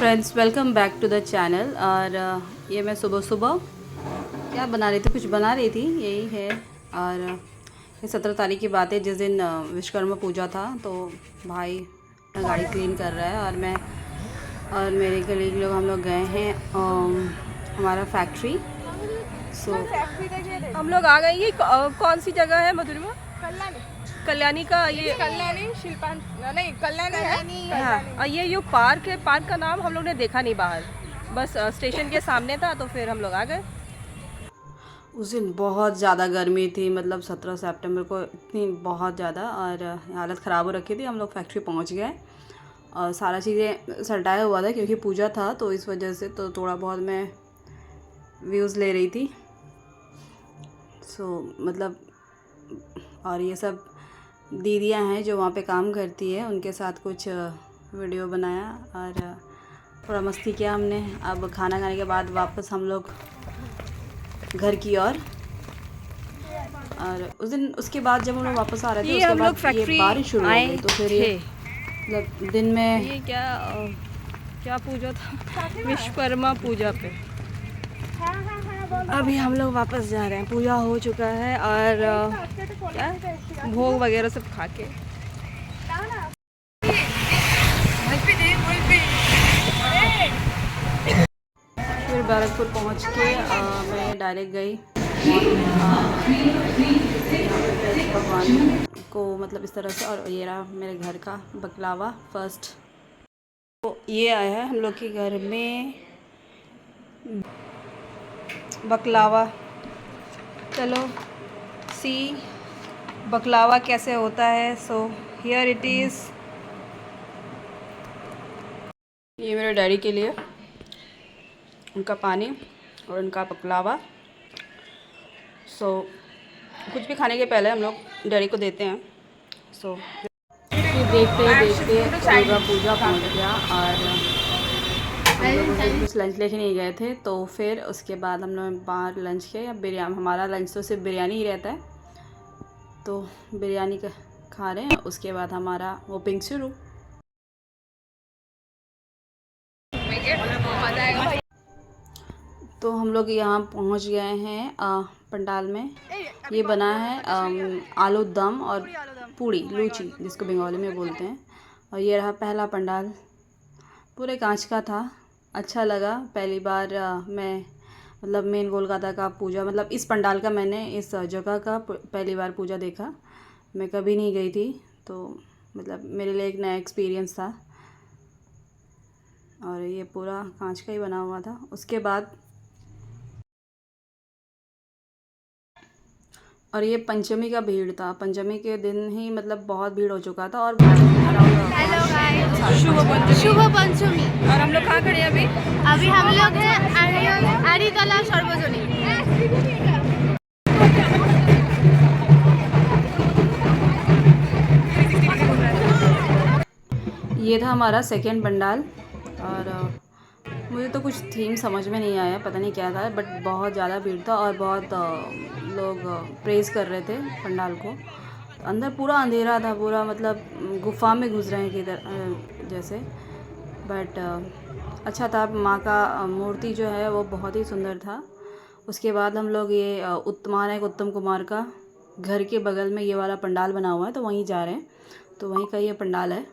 Friends, welcome back to the channel. और ये मैं सुबह सुबह क्या बना रही थी, कुछ बना रही थी, यही है। और ये 17 तारीख की बात है, जिस दिन विश्वकर्मा पूजा था। तो भाई अपना गाड़ी क्लीन कर रहा है और मैं और मेरे कलीग लोग, हम लोग गए हैं हमारा फैक्ट्री। हम लोग आ गए। ये कौन सी जगह है मधुरिमा? कल्याणी का ये कल्याणी शिल्पा नहीं कल्याणी है। हाँ, और ये जो पार्क है, पार्क का नाम हम लोग ने देखा नहीं बाहर, बस स्टेशन के सामने था, तो फिर हम लोग आ गए। उस दिन बहुत ज़्यादा गर्मी थी, मतलब 17 सितंबर को इतनी बहुत ज़्यादा, और हालत ख़राब हो रखी थी। हम लोग फैक्ट्री पहुंच गए और सारा चीज़ें सटाया हुआ था क्योंकि पूजा था, तो इस वजह से तो थोड़ा बहुत मैं व्यूज़ ले रही थी। मतलब और ये सब दीदियाँ हैं जो वहाँ पे काम करती है, उनके साथ कुछ वीडियो बनाया और थोड़ा मस्ती किया हमने। अब खाना खाने के बाद वापस हम लोग घर की और उस दिन, उसके बाद जब हम लोग वापस आ रहे थे, उसके बाद ये बारिश शुरू हो गई। तो फिर ये मतलब दिन में ये क्या पूजा था? विश्वकर्मा पूजा पे। अभी हम लोग वापस जा रहे हैं, पूजा हो चुका है और क्या भोग वगैरह सब खा के फिर बैरकपुर पहुँच के मैं डायरेक्ट गई भगवान को, मतलब इस तरह से। और ये रहा मेरे घर का बकलावा फर्स्ट। तो ये आया है हम लोग के घर में बकलावा। चलो सी बकलावा कैसे होता है। So here it is. ये मेरे डैडी के लिए उनका पानी और उनका बकलावा। कुछ भी खाने के पहले हम लोग डैडी को देते हैं। देखते दुर्गा पूजा पहुंच गया और हम लोग कुछ लंच लेके नहीं गए थे, तो फिर उसके बाद हम लोग बाहर लंच किया। या बिरयानी, हमारा लंच तो सिर्फ बिरयानी ही रहता है, तो बिरयानी का खा रहे हैं। उसके बाद हमारा वोपिंग शुरू। तो हम लोग यहाँ पहुँच गए हैं पंडाल में। ये बना है आलू दम और पूड़ी लूची, जिसको बंगाली में बोलते हैं। और ये रहा पहला पंडाल, पूरे कांच का था। अच्छा लगा। पहली बार मैं मतलब मेन कोलकाता का पूजा, मतलब इस पंडाल का, मैंने इस जगह का पहली बार पूजा देखा। मैं कभी नहीं गई थी, तो मतलब मेरे लिए एक नया एक्सपीरियंस था। और ये पूरा कांच का ही बना हुआ था। उसके बाद और ये पंचमी का भीड़ था। पंचमी के दिन ही मतलब बहुत भीड़ हो चुका था। और शुभ पंचमी। और हम लोग कहाँ खड़े हैं अभी? अभी हम लोग हैं आरितला सर्वजनीन। ये था हमारा सेकेंड पंडाल। और मुझे तो कुछ थीम समझ में नहीं आया, पता नहीं क्या था, बट बहुत ज़्यादा भीड़ था और बहुत लोग प्रेज़ कर रहे थे पंडाल को। अंदर पूरा अंधेरा था, पूरा मतलब गुफा में घुस रहे हैं किधर जैसे। बट अच्छा था। माँ का मूर्ति जो है वो बहुत ही सुंदर था। उसके बाद हम लोग ये उत्तम कुमार का घर के बगल में ये वाला पंडाल बना हुआ है, तो वहीं जा रहे हैं। तो वहीं का ये पंडाल है।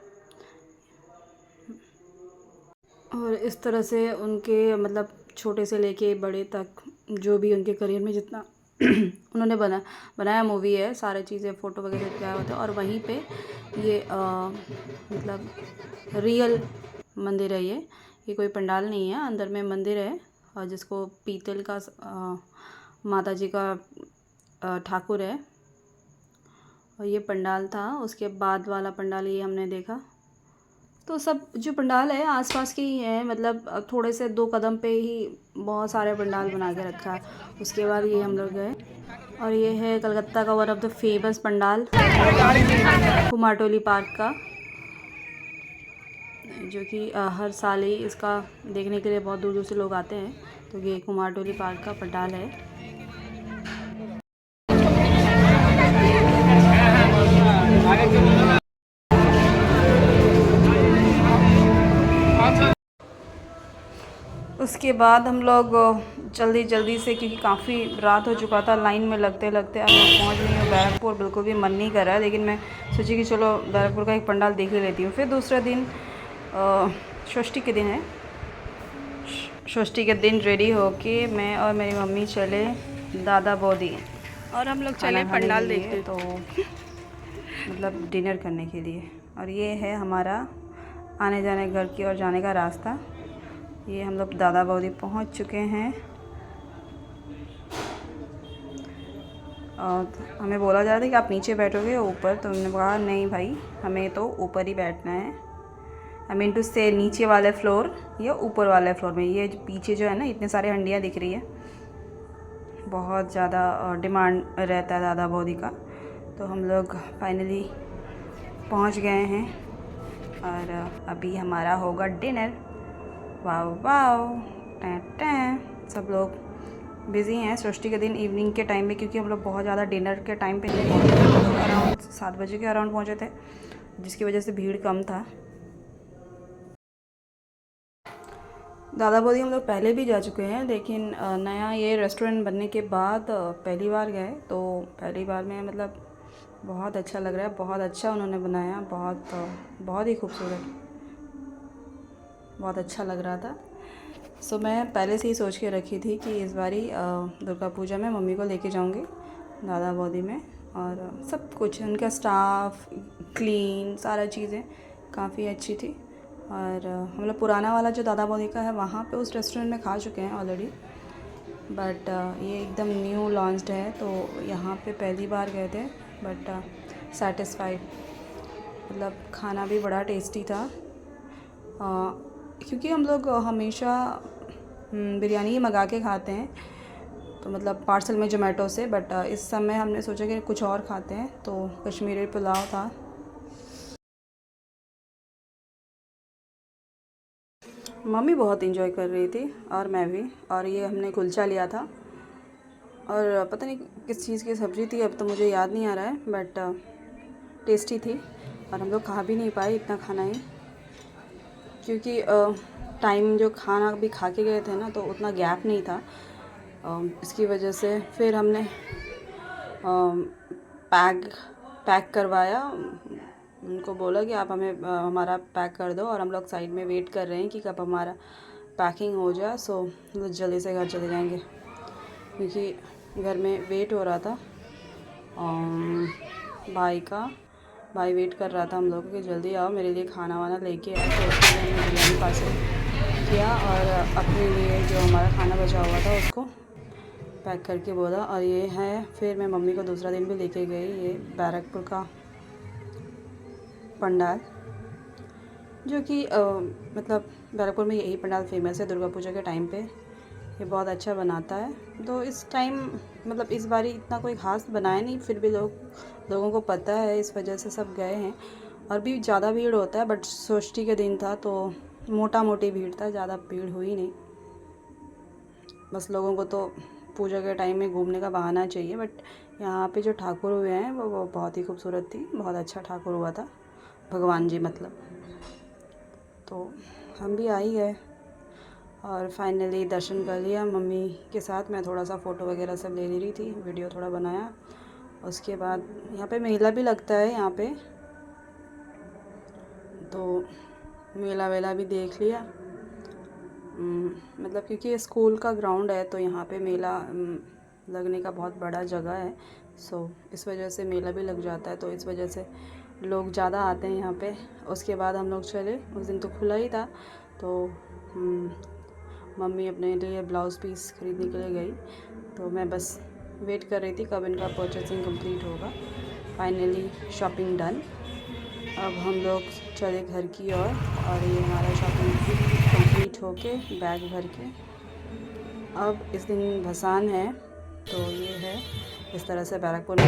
और इस तरह से उनके मतलब छोटे से लेके बड़े तक, जो भी उनके करियर में जितना उन्होंने बनाया मूवी है, सारी चीज़ें फ़ोटो वगैरह क्या होता है। और वहीं पे ये मतलब रियल मंदिर है। ये कोई पंडाल नहीं है, अंदर में मंदिर है। और जिसको पीतल का माता जी का ठाकुर है। और ये पंडाल था। उसके बाद वाला पंडाल ये हमने देखा। तो सब जो पंडाल है आसपास के ही हैं, मतलब थोड़े से 2 कदम पे ही बहुत सारे पंडाल बना के रखा है। उसके बाद ये हम लोग गए और ये है कलकत्ता का one of the famous pandal, Kumartoli park का, जो कि हर साल ही इसका देखने के लिए बहुत दूर दूर से लोग आते हैं। तो ये कुमारटोली पार्क का पंडाल है। उसके बाद हम लोग जल्दी जल्दी से, क्योंकि काफ़ी रात हो चुका था, लाइन में लगते लगते अब मैं पहुंच गई हूँ बैरकपुर। बिल्कुल भी मन नहीं कर रहा है, लेकिन मैं सोची कि चलो बैरकपुर का एक पंडाल देख ही लेती हूँ। फिर दूसरा दिन षष्ठी के दिन है, षष्ठी के दिन रेडी होके मैं और मेरी मम्मी चले दादा बौदी, और हम लोग चले पंडाल देखते तो मतलब डिनर करने के लिए। और ये है हमारा आने जाने घर की ओर जाने का रास्ता। ये हम लोग दादा बौदी पहुंच चुके हैं और हमें बोला जा रहा था कि आप नीचे बैठोगे या ऊपर, तो हमने कहा नहीं भाई, हमें तो ऊपर ही बैठना है। आई मीन टू से नीचे वाले फ्लोर या ऊपर वाले फ्लोर में। ये पीछे जो है ना, इतने सारे हंडियाँ दिख रही है, बहुत ज़्यादा डिमांड रहता है दादा बौदी का। तो हम लोग फाइनली पहुंच गए हैं और अभी हमारा होगा डिनर। वाओ वाओ, टैं सब लोग बिज़ी हैं षष्ठी के दिन इवनिंग के टाइम में, क्योंकि हम लोग बहुत ज़्यादा डिनर के टाइम पे नहीं पहुँचे थे, अराउंड 7 बजे के अराउंड पहुँचे थे, जिसकी वजह से भीड़ कम था। दादा बौदी हम लोग पहले भी जा चुके हैं, लेकिन नया ये रेस्टोरेंट बनने के बाद पहली बार गए। तो पहली बार में मतलब बहुत अच्छा लग रहा है, बहुत अच्छा उन्होंने बनाया, बहुत ही खूबसूरत, बहुत अच्छा लग रहा था। सो मैं पहले से ही सोच के रखी थी कि इस बारी दुर्गा पूजा में मम्मी को लेके जाऊंगी दादा बौदी में। और सब कुछ उनका स्टाफ, क्लीन, सारा चीज़ें काफ़ी अच्छी थी। और हम लोग पुराना वाला जो दादा बौदी का है वहाँ पे उस रेस्टोरेंट में खा चुके हैं ऑलरेडी, बट ये एकदम न्यू लॉन्च्ड है, तो यहाँ पे पहली बार गए थे, बट सेटिस्फाइड। मतलब खाना भी बड़ा टेस्टी था, क्योंकि हम लोग हमेशा बिरयानी ही मंगा के खाते हैं, तो मतलब पार्सल में जोमेटो से। बट इस समय हमने सोचा कि कुछ और खाते हैं, तो कश्मीरी पुलाव था। मम्मी बहुत इंजॉय कर रही थी और मैं भी। और ये हमने कुलचा लिया था और पता नहीं किस चीज़ की सब्ज़ी थी, अब तो मुझे याद नहीं आ रहा है, बट टेस्टी थी। और हम लोग खा भी नहीं पाए इतना खाना ही, क्योंकि टाइम जो खाना भी खा के गए थे ना, तो उतना गैप नहीं था। इसकी वजह से फिर हमने पैक करवाया, उनको बोला कि आप हमें हमारा पैक कर दो, और हम लोग साइड में वेट कर रहे हैं कि कब हमारा पैकिंग हो जाए। सो मतलब जल्दी से घर चले जाएंगे, क्योंकि घर में वेट हो रहा था भाई वेट कर रहा था हम लोगों कि जल्दी आओ, मेरे लिए खाना वाना लेके आए। तो उसके लिए हमने बिरयानी पार्सल किया और अपने लिए जो हमारा खाना बचा हुआ था उसको पैक करके बोला। और ये है, फिर मैं मम्मी को दूसरा दिन भी लेके गई, ये बैरकपुर का पंडाल, जो कि मतलब बैरकपुर में यही पंडाल फेमस है दुर्गा पूजा के टाइम पे, ये बहुत अच्छा बनाता है। तो इस टाइम मतलब इस बारी इतना कोई ख़ास बनाया नहीं, फिर भी लोगों को पता है, इस वजह से सब गए हैं। और भी ज़्यादा भीड़ होता है, बट षष्ठी के दिन था तो मोटी भीड़ था, ज़्यादा भीड़ हुई नहीं। बस लोगों को तो पूजा के टाइम में घूमने का बहाना चाहिए। बट यहाँ पे जो ठाकुर हुए हैं वो बहुत ही खूबसूरत थी, बहुत अच्छा ठाकुर हुआ था, भगवान जी मतलब। तो हम भी आ ही गए और फाइनली दर्शन कर लिया मम्मी के साथ। मैं थोड़ा सा फ़ोटो वगैरह सब ले रही थी, वीडियो थोड़ा बनाया। उसके बाद यहाँ पे मेला भी लगता है यहाँ पे, तो मेला वेला भी देख लिया। मतलब क्योंकि स्कूल का ग्राउंड है, तो यहाँ पे मेला लगने का बहुत बड़ा जगह है, सो इस वजह से मेला भी लग जाता है, तो इस वजह से लोग ज़्यादा आते हैं यहाँ पे। उसके बाद हम लोग चले, उस दिन तो खुला ही था, तो मम्मी अपने लिए ब्लाउज़ पीस खरीदने के लिए गई, तो मैं बस वेट कर रही थी कब इनका परचेसिंग कंप्लीट होगा। Finally shopping done. अब हम लोग चले घर की ओर, और ये हमारा शॉपिंग कंप्लीट होके बैग भर के अब इस दिन भसान है, तो ये है इस तरह से बैरकपुर में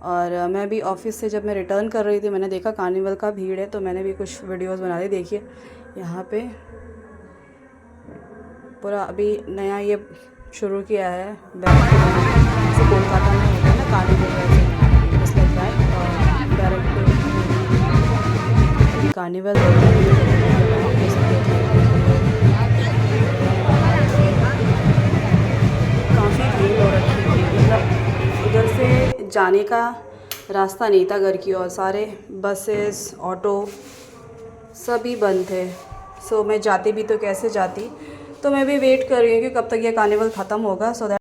और मैं भी ऑफिस से जब मैं रिटर्न कर रही थी, मैंने देखा कार्निवल का भीड़ है, तो मैंने भी कुछ वीडियोस बना दी। देखिए यहाँ पे पूरा अभी नया ये शुरू किया है, कोलकाता में होता है ना कार्निवल, वैसे कार्निवल काफ़ी भीड़ हो रखी थी, मतलब उधर से जाने का रास्ता नहीं था घर की ओर, सारे बसेस ऑटो सभी बंद थे। सो मैं जाती भी तो कैसे जाती, तो मैं भी वेट कर रही हूँ कि कब तक ये कार्निवल ख़त्म होगा, सो दैट